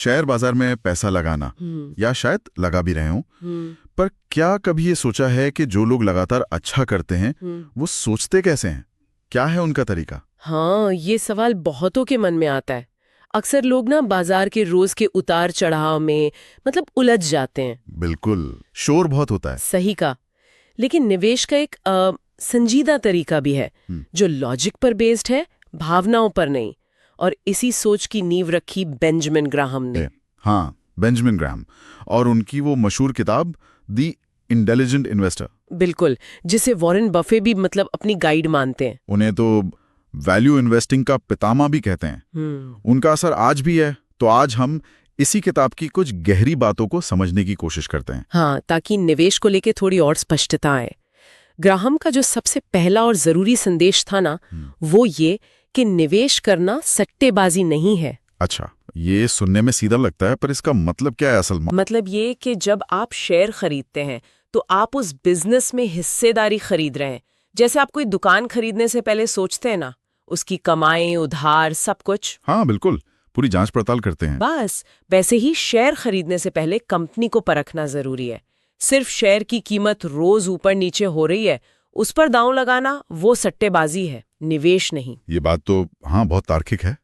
Share बाजार में पैसा लगाना, या शायद लगा भी रहे हों, पर क्या कभी ये सोचा है कि जो लोग लगातार अच्छा करते हैं वो सोचते कैसे हैं? क्या है उनका तरीका? हाँ, ये सवाल बहुतों के मन में आता है। अक्सर लोग ना बाजार के रोज के उतार चढ़ाव में उलझ जाते हैं। बिल्कुल, शोर बहुत होता है। सही कहा। लेकिन निवेश का एक संजीदा तरीका भी है जो लॉजिक पर बेस्ड है, भावनाओं पर नहीं। और इसी सोच की नींव रखी बेंजामिन ग्राहम ने। हाँ, बेंजामिन ग्राहम और उनकी वो मशहूर किताब द इंटेलिजेंट इन्वेस्टर। बिल्कुल, जिसे वॉरेन बफे भी अपनी गाइड मानते हैं। उन्हें तो वैल्यू इन्वेस्टिंग का पितामह भी कहते हैं। उनका असर आज भी है। तो आज हम इसी किताब की कुछ गहरी बातों को समझने की कोशिश करते हैं। हाँ, ताकि निवेश को लेके थोड़ी और स्पष्टता आए। ग्राहम का जो सबसे पहला और जरूरी संदेश था ना, वो ये कि निवेश करना सट्टेबाजी नहीं है। अच्छा, ये सुनने में सीधा लगता है, पर इसका मतलब क्या है असल में? मतलब ये कि जब आप शेयर खरीदते हैं तो आप उस बिजनेस में हिस्सेदारी खरीद रहे हैं। जैसे आप कोई दुकान खरीदने से पहले सोचते हैं ना, उसकी कमाई, उधार, सब कुछ। हाँ बिल्कुल, पूरी जांच पड़ताल करते हैं। बस वैसे ही शेयर खरीदने से पहले कंपनी को परखना जरूरी है। सिर्फ शेयर की कीमत रोज ऊपर नीचे हो रही है, उस पर दांव लगाना वो सट्टेबाजी है, निवेश नहीं। ये बात तो हाँ बहुत तार्किक है।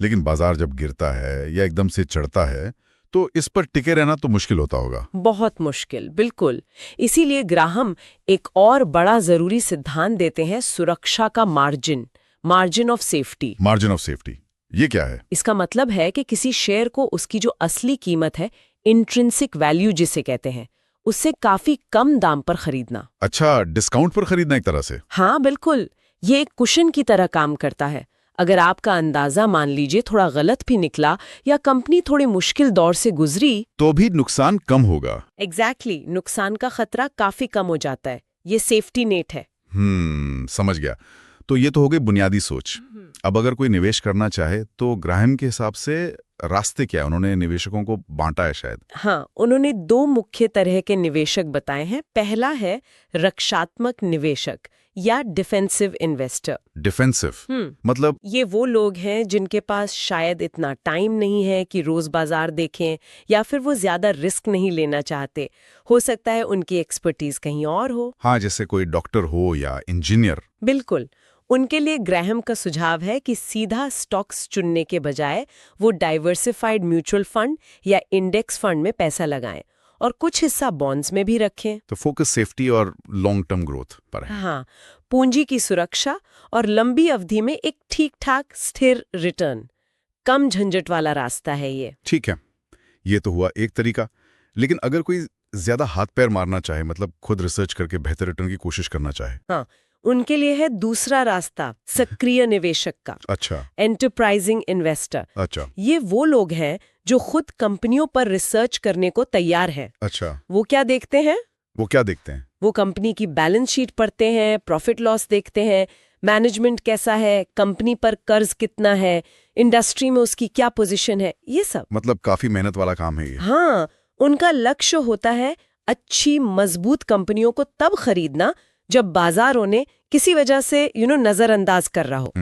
लेकिन बाजार जब गिरता है या एकदम से चढ़ता है तो इस पर टिके रहना तो मुश्किल होता होगा। बहुत मुश्किल, बिल्कुल। इसीलिए ग्राहम एक और बड़ा जरूरी सिद्धांत देते हैं, सुरक्षा का margin of safety. Margin of safety, ये क्या है? इसका मतलब है कि किसी शेयर को उसकी जो असली कीमत है, इंट्रिंसिक वैल्यू जिसे कहते हैं, उससे काफी कम दाम पर खरीदना। अच्छा, डिस्काउंट पर खरीदना एक तरह से। हाँ बिल्कुल, ये एक कुशन की तरह काम करता है। अगर आपका अंदाजा मान लीजिए थोड़ा गलत भी निकला या कंपनी थोड़ी मुश्किल दौर से गुजरी, तो भी नुकसान कम होगा। एग्जैक्टली, नुकसान का खतरा काफी कम हो जाता है। ये सेफ्टी नेट है। समझ गया। तो ये तो हो गई बुनियादी सोच। अब अगर कोई निवेश करना चाहे तो ग्राहम के हिसाब से रास्ते क्या है? उन्होंने निवेशकों को बांटा है शायद। हाँ, उन्होंने दो मुख्य तरह के निवेशक बताए हैं। पहला है रक्षात्मक निवेशक या डिफेंसिव इन्वेस्टर। डिफेंसिव मतलब? ये वो लोग हैं जिनके पास शायद इतना टाइम नहीं है कि रोज बाजार देखें, या फिर वो ज्यादा रिस्क नहीं लेना चाहते। हो सकता है उनकी एक्सपर्टीज कहीं और हो। हाँ, जैसे कोई डॉक्टर हो या इंजीनियर। बिल्कुल, उनके लिए ग्राहम का सुझाव है कि सीधा स्टॉक्स चुनने के बजाय वो डाइवर्सिफाइड म्यूचुअल फंड या इंडेक्स फंड में पैसा लगाएं और कुछ हिस्सा बॉन्ड्स में भी रखें। तो फोकस सेफ्टी और लॉन्ग टर्म ग्रोथ पर है। हाँ, पूंजी की सुरक्षा और लंबी अवधि में एक ठीक ठाक स्थिर रिटर्न, कम झंझट वाला रास्ता है ये। ठीक है, ये तो हुआ एक तरीका। लेकिन अगर कोई ज्यादा हाथ पैर मारना चाहे, मतलब खुद रिसर्च करके बेहतर रिटर्न की कोशिश करना चाहे, हाँ, उनके लिए है दूसरा रास्ता, सक्रिय निवेशक का। अच्छा, एंटरप्राइजिंग इन्वेस्टर। अच्छा, ये वो लोग हैं जो खुद कंपनियों पर रिसर्च करने को तैयार हैं। अच्छा। वो क्या देखते हैं? वो कंपनी की बैलेंस शीट पढ़ते हैं, प्रॉफिट लॉस देखते हैं, मैनेजमेंट कैसा है, कंपनी पर कर्ज कितना है, इंडस्ट्री में उसकी क्या पोजीशन है, ये सब। मतलब काफी मेहनत वाला काम है ये। हाँ, उनका लक्ष्य होता है अच्छी मजबूत कंपनियों को तब खरीदना जब बाजार उन्हें किसी वजह से नजरअंदाज कर रहा हो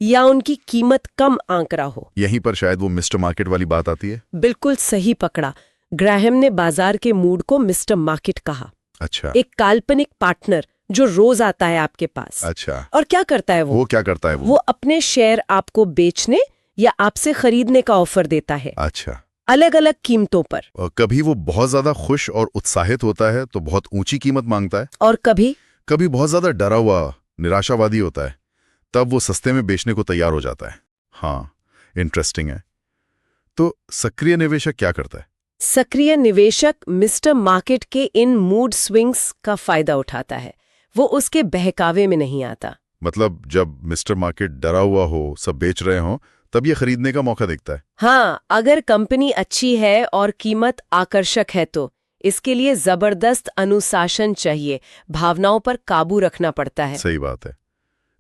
या उनकी कीमत कम आंक रहा हो। यहीं पर शायद वो मिस्टर मार्केट वाली बात आती है। बिल्कुल सही पकड़ा। ग्राहम ने बाजार के मूड को मिस्टर मार्केट कहा। अच्छा, एक काल्पनिक पार्टनर जो रोज आता है आपके पास। अच्छा। और क्या करता है वो क्या करता है? वो अपने शेयर आपको बेचने या आपसे खरीदने का ऑफर देता है। अच्छा, अलग अलग कीमतों पर। और कभी वो बहुत ज्यादा खुश और उत्साहित होता है तो बहुत ऊंची कीमत मांगता है, और कभी बहुत ज्यादा डरा हुआ निराशावादी होता है, तब वो सस्ते में बेचने को तैयार हो जाता है। हाँ, इंटरेस्टिंग है। तो सक्रिय निवेशक क्या करता है? सक्रिय निवेशक मिस्टर मार्केट के इन मूड स्विंग्स का फायदा उठाता है। वो उसके बहकावे में नहीं आता। मतलब जब मिस्टर मार्केट डरा हुआ हो, सब बेच रहे हो, तब ये खरीदने का मौका देखता है। हाँ, अगर कंपनी अच्छी है और कीमत आकर्षक है तो इसके लिए जबरदस्त अनुशासन चाहिए, भावनाओं पर काबू रखना पड़ता है। सही बात है।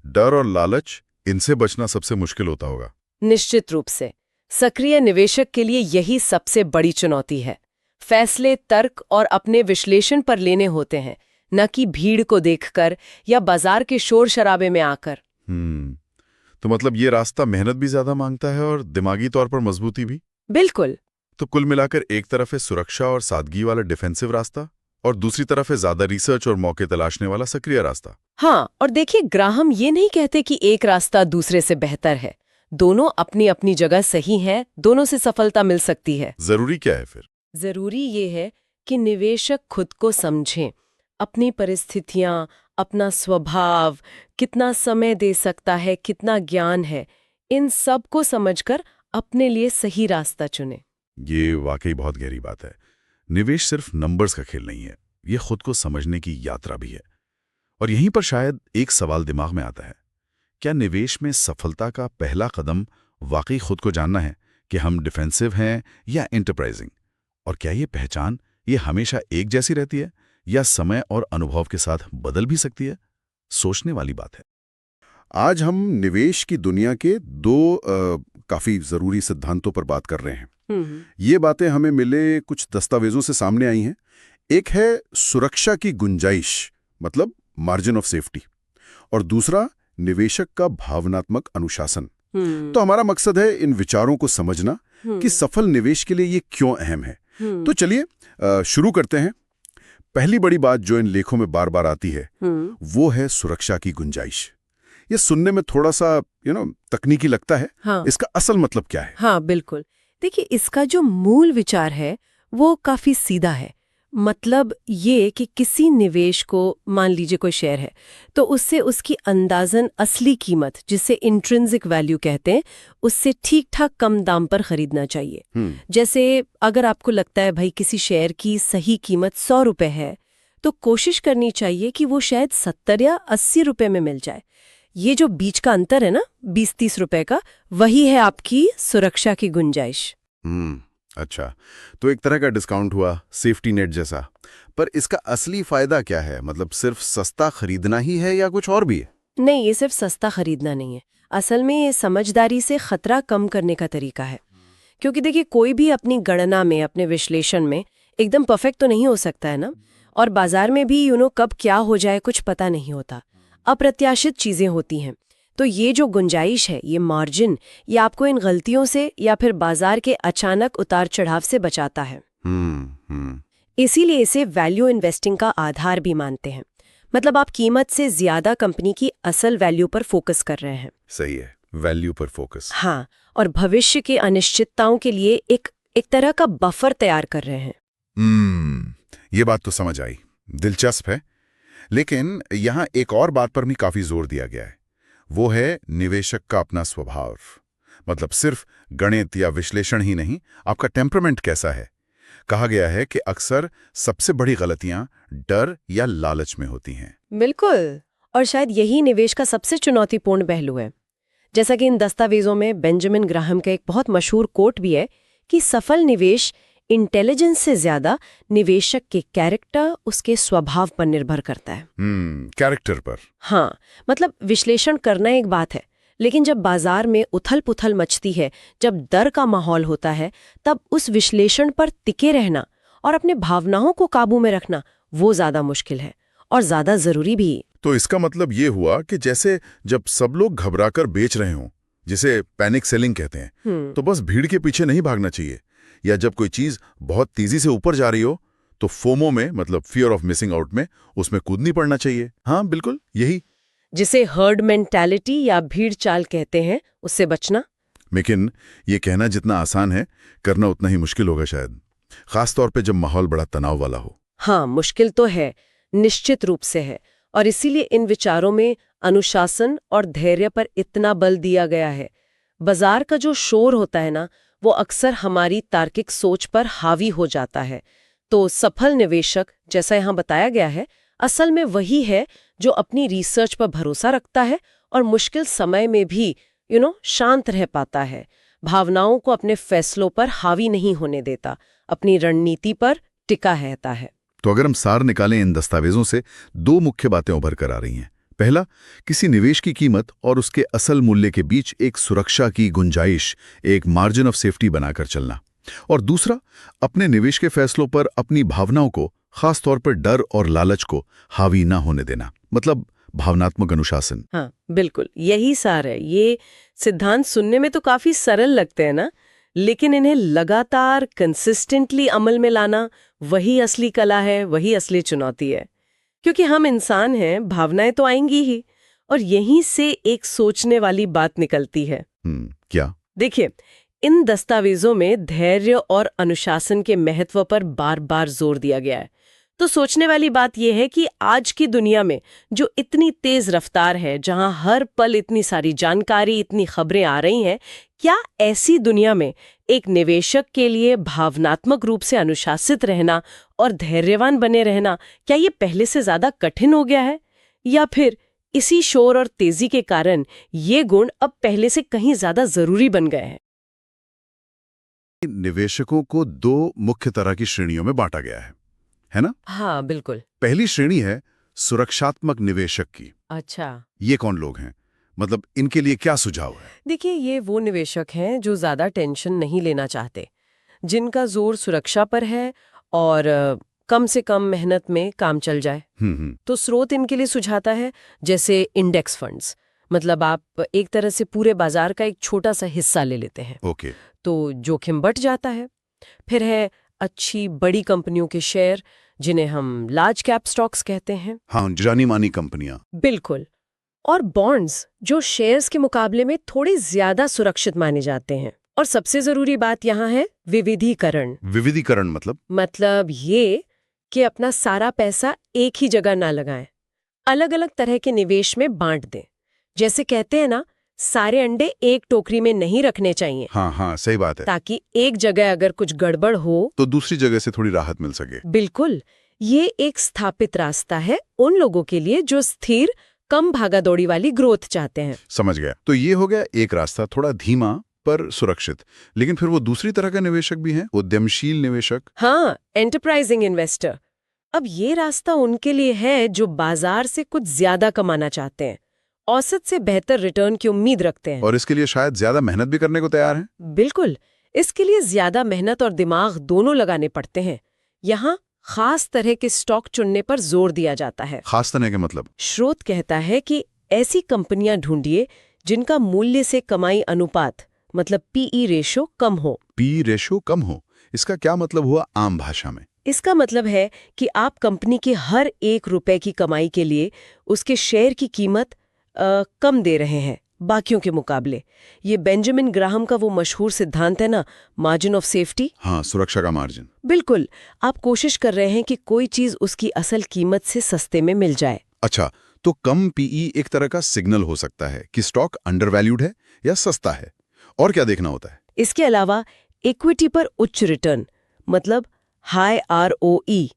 डर और लालच, इनसे बचना सबसे मुश्किल होता होगा। निश्चित रूप से सक्रिय निवेशक के लिए यही सबसे बड़ी चुनौती है। फैसले तर्क और अपने विश्लेषण पर लेने होते हैं, न कि भीड़ को देखकर या बाजार के शोर शराबे में आकर। तो मतलब ये रास्ता मेहनत भी ज्यादा मांगता है और दिमागी तौर पर मजबूती भी। बिल्कुल। तो कुल मिलाकर एक तरफ है सुरक्षा और सादगी वाला डिफेंसिव रास्ता और दूसरी तरफ है ज्यादा रिसर्च और मौके तलाशने वाला सक्रिय रास्ता। हाँ, और देखिए ग्राहम ये नहीं कहते कि एक रास्ता दूसरे से बेहतर है। दोनों अपनी अपनी जगह सही हैं, दोनों से सफलता मिल सकती है। जरूरी क्या है फिर? जरूरी ये है कि निवेशक खुद को समझें, अपनी परिस्थितियां, अपना स्वभाव, कितना समय दे सकता है, कितना ज्ञान है, इन सब को समझकर अपने लिए सही रास्ता चुने। ये वाकई बहुत गहरी बात है। निवेश सिर्फ नंबर्स का खेल नहीं है, ये खुद को समझने की यात्रा भी है। और यहीं पर शायद एक सवाल दिमाग में आता है, क्या निवेश में सफलता का पहला कदम वाकई खुद को जानना है कि हम डिफेंसिव हैं या एंटरप्राइजिंग? और क्या ये पहचान ये हमेशा एक जैसी रहती है या समय और अनुभव के साथ बदल भी सकती है? सोचने वाली बात है। आज हम निवेश की दुनिया के दो काफी जरूरी सिद्धांतों पर बात कर रहे हैं। ये बातें हमें मिले कुछ दस्तावेजों से सामने आई हैं। एक है सुरक्षा की गुंजाइश, मतलब मार्जिन ऑफ सेफ्टी, और दूसरा निवेशक का भावनात्मक अनुशासन। तो हमारा मकसद है इन विचारों को समझना कि सफल निवेश के लिए ये क्यों अहम है। तो चलिए शुरू करते हैं। पहली बड़ी बात जो इन लेखों में बार बार आती है वो है सुरक्षा की गुंजाइश। ये सुनने में थोड़ा सा तकनीकी लगता है। हाँ। इसका असल मतलब क्या है? हाँ, बिल्कुल। देखिए, इसका जो मूल विचार है वो काफी सीधा है। मतलब ये कि किसी निवेश को, मान लीजिए कोई शेयर है, तो उससे उसकी अंदाजन असली कीमत, जिसे इंट्रिंसिक वैल्यू कहते हैं, उससे ठीक ठाक कम दाम पर खरीदना चाहिए। जैसे अगर आपको लगता है भाई किसी शेयर की सही कीमत 100 रुपए है, तो कोशिश करनी चाहिए कि वो शायद 70 या 80 रुपए में मिल जाए। ये जो बीच का अंतर है ना, 20-30 रुपए का, वही है आपकी सुरक्षा की गुंजाइश। अच्छा, तो एक तरह का डिस्काउंट हुआ, सेफ्टी नेट जैसा। पर इसका असली फायदा क्या है? मतलब सिर्फ सस्ता खरीदना ही है या कुछ और भी है? नहीं, ये सिर्फ सस्ता खरीदना नहीं है। असल में ये समझदारी से खतरा कम करने का तरीका है। क्योंकि देखिए, कोई भी अपनी गणना में, अपने विश्लेषण में एकदम परफेक्ट तो नहीं हो सकता है ना। और बाजार में भी कब क्या हो जाए कुछ पता नहीं होता, अप्रत्याशित चीजें होती हैं। तो ये जो गुंजाइश है, ये मार्जिन, ये आपको इन गलतियों से या फिर बाजार के अचानक उतार चढ़ाव से बचाता है। इसीलिए इसे वैल्यू इन्वेस्टिंग का आधार भी मानते हैं। मतलब आप कीमत से ज्यादा कंपनी की असल वैल्यू पर फोकस कर रहे हैं। सही है, वैल्यू पर फोकस। हाँ, और भविष्य की अनिश्चितताओं के लिए एक तरह का बफर तैयार कर रहे हैं। ये बात तो समझ आई, दिलचस्प है। लेकिन यहाँ एक और बात पर भी काफी जोर दिया गया है, वो है निवेशक का अपना स्वभाव। मतलब सिर्फ गणित या विश्लेषण ही नहीं, आपका टेम्परामेंट कैसा है। कहा गया है कि अक्सर सबसे बड़ी गलतियां डर या लालच में होती हैं। बिल्कुल, और शायद यही निवेश का सबसे चुनौतीपूर्ण पहलू है। जैसा कि इन दस्तावेजों में बेंजामिन ग्राहम का एक बहुत मशहूर कोट भी है कि सफल निवेश इंटेलिजेंस से ज्यादा निवेशक के कैरेक्टर, उसके स्वभाव पर निर्भर करता है। कैरेक्टर पर। हाँ, मतलब विश्लेषण करना एक बात है, लेकिन जब बाजार में उथल पुथल मचती है, जब डर का माहौल होता है, तब उस विश्लेषण पर टिके रहना और अपने भावनाओं को काबू में रखना वो ज्यादा मुश्किल है और ज्यादा जरूरी भी। तो इसका मतलब ये हुआ कि जैसे जब सब लोग घबराकर बेच रहे हों, जिसे पैनिक सेलिंग कहते हैं, तो बस भीड़ के पीछे नहीं भागना चाहिए। या जब कोई चीज बहुत तेजी से ऊपर जा रही हो तो फोमो में, मतलब फियर ऑफ मिसिंग आउट में, उसमें कूद नहीं पड़ना चाहिए। हाँ बिल्कुल, यही जिसे हर्ड मेंटालिटी या भीड़ चाल कहते हैं, उससे बचना। लेकिन ये कहना जितना आसान है, करना उतना ही मुश्किल होगा शायद, खासतौर पे जब माहौल बड़ा तनाव वाला हो। हाँ, मुश्किल तो है, निश्चित रूप से है। और इसीलिए इन विचारों में अनुशासन और धैर्य पर इतना बल दिया गया है। बाजार का जो शोर होता है ना, वो अक्सर हमारी तार्किक सोच पर हावी हो जाता है। तो सफल निवेशक, जैसा यहाँ बताया गया है, असल में वही है जो अपनी रिसर्च पर भरोसा रखता है और मुश्किल समय में भी शांत रह पाता है, भावनाओं को अपने फैसलों पर हावी नहीं होने देता, अपनी रणनीति पर टिका रहता है। तो अगर हम सार निकालें इन दस्तावेजों से, दो मुख्य बातें उभर कर आ रही हैं। पहला, किसी निवेश की कीमत और उसके असल मूल्य के बीच एक सुरक्षा की गुंजाइश, एक मार्जिन ऑफ सेफ्टी बनाकर चलना। और दूसरा, अपने निवेश के फैसलों पर अपनी भावनाओं को, खासतौर पर डर और लालच को, हावी ना होने देना, मतलब भावनात्मक अनुशासन। हाँ बिल्कुल, यही सार है। ये सिद्धांत सुनने में तो काफी सरल लगते हैं ना, लेकिन इन्हें लगातार कंसिस्टेंटली अमल में लाना वही असली कला है, वही असली चुनौती है। क्योंकि हम इंसान हैं, भावनाएं तो आएंगी ही, और यहीं से एक सोचने वाली बात निकलती है। क्या? देखिए, इन दस्तावेजों में धैर्य और अनुशासन के महत्व पर बार बार जोर दिया गया है। तो सोचने वाली बात यह है कि आज की दुनिया में जो इतनी तेज रफ्तार है, जहां हर पल इतनी सारी जानकारी, इतनी खबरें आ रही हैं, क्या ऐसी दुनिया में एक निवेशक के लिए भावनात्मक रूप से अनुशासित रहना और धैर्यवान बने रहना, क्या ये पहले से ज्यादा कठिन हो गया है? या फिर इसी शोर और तेजी के कारण ये गुण अब पहले से कहीं ज्यादा जरूरी बन गए हैं? निवेशकों को दो मुख्य तरह की श्रेणियों में बांटा गया है ना? हाँ, बिल्कुल। पहली श्रेणी है सुरक्षात्मक निवेशक की। अच्छा, ये कौन लोग हैं? मतलब इनके लिए क्या सुझाव है? देखिए, ये वो निवेशक हैं जो ज्यादा टेंशन नहीं लेना चाहते, जिनका जोर सुरक्षा पर है और कम से कम मेहनत में काम चल जाए। तो स्रोत इनके लिए सुझाता है जैसे इंडेक्स फंड्स, मतलब आप एक तरह से पूरे बाजार का एक छोटा सा हिस्सा ले लेते हैं। ओके। तो जोखिम बढ़ जाता है। फिर है अच्छी बड़ी कंपनियों के शेयर, जिन्हें हम लार्ज कैप स्टॉक्स कहते हैं। हाँ, जानी मानी कंपनियां। बिल्कुल। और बॉन्ड्स, जो शेयर्स के मुकाबले में थोड़े ज्यादा सुरक्षित माने जाते हैं। और सबसे जरूरी बात यहाँ है विविधीकरण। विविधीकरण मतलब ये कि अपना सारा पैसा एक ही जगह ना लगाएं, अलग अलग तरह के निवेश में बांट दें। जैसे कहते हैं ना, सारे अंडे एक टोकरी में नहीं रखने चाहिए। हाँ, सही बात है। ताकि एक जगह अगर कुछ गड़बड़ हो तो दूसरी जगह से थोड़ी राहत मिल सके। बिल्कुल। ये एक स्थापित रास्ता है उन लोगों के लिए जो स्थिर, कम भागादौड़ी वाली ग्रोथ चाहते हैं। समझ गया। तो ये हो गया एक रास्ता, थोड़ा धीमा पर सुरक्षित। लेकिन फिर वो दूसरी तरह का निवेशक भी है, उद्यमशील निवेशक। हाँ, एंटरप्राइजिंग इन्वेस्टर। अब ये रास्ता उनके लिए है जो बाजार से कुछ ज्यादा कमाना चाहते हैं, औसत से बेहतर रिटर्न की उम्मीद रखते हैं। और इसके लिए शायद ज्यादा मेहनत भी करने को तैयार हैं। बिल्कुल। इसके लिए ज्यादा मेहनत और दिमाग दोनों लगाने पड़ते हैं। यहाँ खास तरह के स्टॉक चुनने पर जोर दिया जाता है। खास तरह के मतलब? स्रोत कहता है कि ऐसी कंपनियां ढूंढिए जिनका मूल्य से कमाई अनुपात, मतलब पीई रेशो, कम हो। पी रेशो कम हो, इसका क्या मतलब हुआ आम भाषा में? इसका मतलब है कि आप कंपनी के हर ₹1 की कमाई के लिए उसके शेयर की कीमत कम दे रहे हैं बाकियों के मुकाबले। ये बेंजामिन ग्राहम का वो मशहूर सिद्धांत है ना, मार्जिन ऑफ सेफ्टी। हाँ, सुरक्षा का मार्जिन। बिल्कुल। आप कोशिश कर रहे हैं कि कोई चीज उसकी असल कीमत से सस्ते में मिल जाए। अच्छा, तो कम पीई एक तरह का सिग्नल हो सकता है कि स्टॉक अंडरवैल्यूड है या सस्ता है। और क्या देखना होता है? इसके अलावा इक्विटी पर उच्च रिटर्न, मतलब हाई ROE,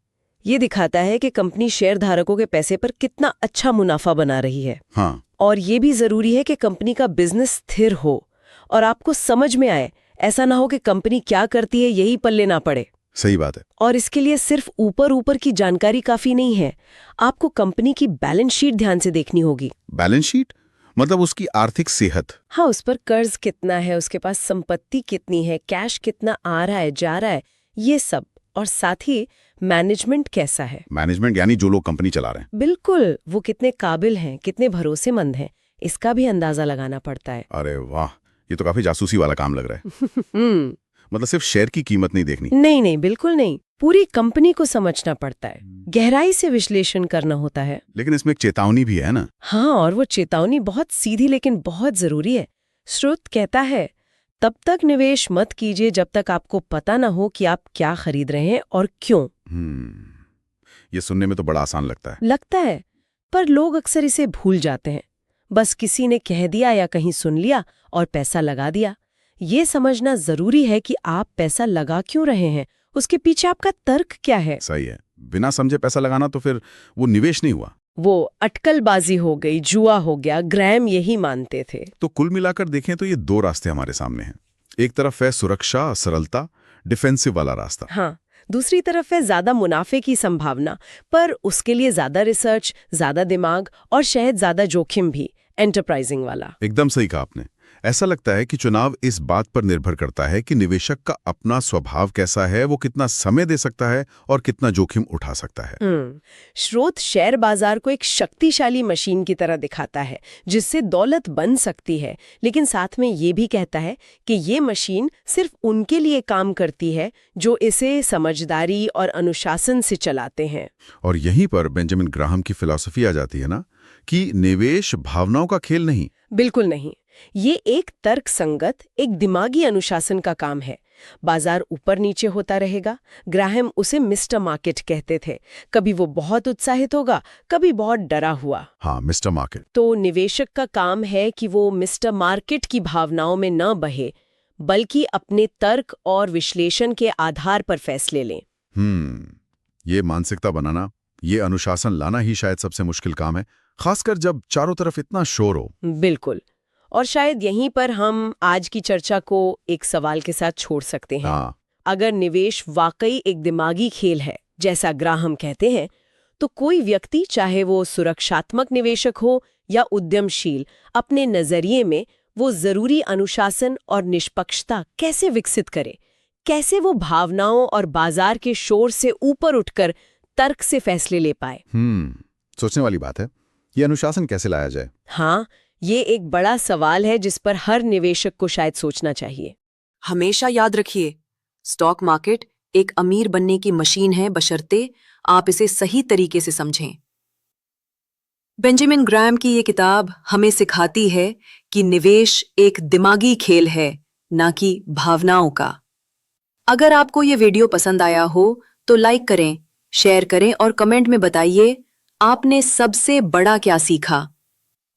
ये दिखाता है कि कंपनी शेयर धारकों के पैसे पर कितना अच्छा मुनाफा बना रही है। हाँ। और ये भी जरूरी है कि कंपनी का बिजनेस स्थिर हो और आपको समझ में आए। ऐसा ना हो कि कंपनी क्या करती है यही पल्ले ना पड़े। सही बात है। और इसके लिए सिर्फ ऊपर की जानकारी काफी नहीं है, आपको कंपनी की बैलेंस शीट ध्यान से देखनी होगी। बैलेंस शीट मतलब उसकी आर्थिक सेहत? हाँ, उस पर कर्ज कितना है, उसके पास संपत्ति कितनी है, कैश कितना आ रहा है, जा रहा है, ये सब। और साथ ही मैनेजमेंट कैसा है। मैनेजमेंट यानी जो लोग कंपनी चला रहे हैं। बिल्कुल। वो कितने काबिल हैं, कितने भरोसेमंद हैं, इसका भी अंदाजा लगाना पड़ता है। अरे वाह, ये तो काफी जासूसी वाला काम लग रहा है। मतलब सिर्फ शेयर की कीमत नहीं देखनी? नहीं, बिल्कुल नहीं। पूरी कंपनी को समझना पड़ता है, गहराई से विश्लेषण करना होता है। लेकिन इसमें एक चेतावनी भी है ना? हाँ, और वो चेतावनी बहुत सीधी लेकिन बहुत जरूरी है। स्रोत कहता है, तब तक निवेश मत कीजिए जब तक आपको पता ना हो कि आप क्या खरीद रहे हैं और क्यों। ये सुनने में तो बड़ा आसान लगता है। पर लोग अक्सर इसे भूल जाते हैं। बस किसी ने कह दिया या कहीं सुन लिया और पैसा लगा दिया। ये समझना जरूरी है कि आप पैसा लगा क्यों रहे हैं, उसके पीछे आपका तर्क क्या है। सही है। बिना समझे पैसा लगाना तो फिर वो निवेश नहीं हुआ, वो अटकलबाजी हो गई, जुआ हो गया। ग्रैम यही मानते थे। तो कुल मिलाकर देखें तो ये दो रास्ते हमारे सामने हैं। एक तरफ है सुरक्षा, सरलता, डिफेंसिव वाला रास्ता। हाँ, दूसरी तरफ है ज्यादा मुनाफे की संभावना, पर उसके लिए ज्यादा रिसर्च, ज्यादा दिमाग और शायद ज्यादा जोखिम भी, एंटरप्राइजिंग वाला। एकदम सही कहा आपने। ऐसा लगता है कि चुनाव इस बात पर निर्भर करता है कि निवेशक का अपना स्वभाव कैसा है, वो कितना समय दे सकता है और कितना जोखिम उठा सकता है। स्रोत शेयर बाजार को एक शक्तिशाली मशीन की तरह दिखाता है जिससे दौलत बन सकती है, लेकिन साथ में ये भी कहता है कि ये मशीन सिर्फ उनके लिए काम करती है जो इसे समझदारी और अनुशासन से चलाते हैं। और यहीं पर बेंजामिन ग्राहम की फिलॉसफी आ जाती है ना, कि निवेश भावनाओं का खेल नहीं। बिल्कुल नहीं, ये एक तर्क संगत, एक दिमागी अनुशासन का काम है। बाजार ऊपर नीचे होता रहेगा। ग्राहम उसे मिस्टर मार्केट कहते थे। कभी वो बहुत उत्साहित होगा, कभी बहुत डरा हुआ। हाँ, मिस्टर मार्केट। तो निवेशक का काम है कि वो मिस्टर मार्केट की भावनाओं में न बहे, बल्कि अपने तर्क और विश्लेषण के आधार पर फैसले लें। ये मानसिकता बनाना, ये अनुशासन लाना ही शायद सबसे मुश्किल काम है, खासकर जब चारों तरफ इतना शोर हो। बिल्कुल। और शायद यहीं पर हम आज की चर्चा को एक सवाल के साथ छोड़ सकते हैं। अगर निवेश वाकई एक दिमागी खेल है, जैसा ग्राहम कहते हैं, तो कोई व्यक्ति, चाहे वो सुरक्षात्मक निवेशक हो या उद्यमशील, अपने नजरिए में वो जरूरी अनुशासन और निष्पक्षता कैसे विकसित करे? कैसे वो भावनाओं और बाजार के शोर से ऊपर उठकर तर्क से फैसले ले पाए? सोचने वाली बात है। ये अनुशासन कैसे लाया जाए? हाँ, ये एक बड़ा सवाल है जिस पर हर निवेशक को शायद सोचना चाहिए। हमेशा याद रखिए, स्टॉक मार्केट एक अमीर बनने की मशीन है, बशर्ते आप इसे सही तरीके से समझें। बेंजामिन ग्राहम की ये किताब हमें सिखाती है कि निवेश एक दिमागी खेल है, ना कि भावनाओं का। अगर आपको ये वीडियो पसंद आया हो तो लाइक करें, शेयर करें और कमेंट में बताइए आपने सबसे बड़ा क्या सीखा।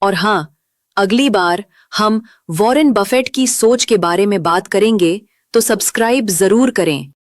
और हाँ, अगली बार हम वॉरेन बफेट की सोच के बारे में बात करेंगे, तो सब्सक्राइब जरूर करें।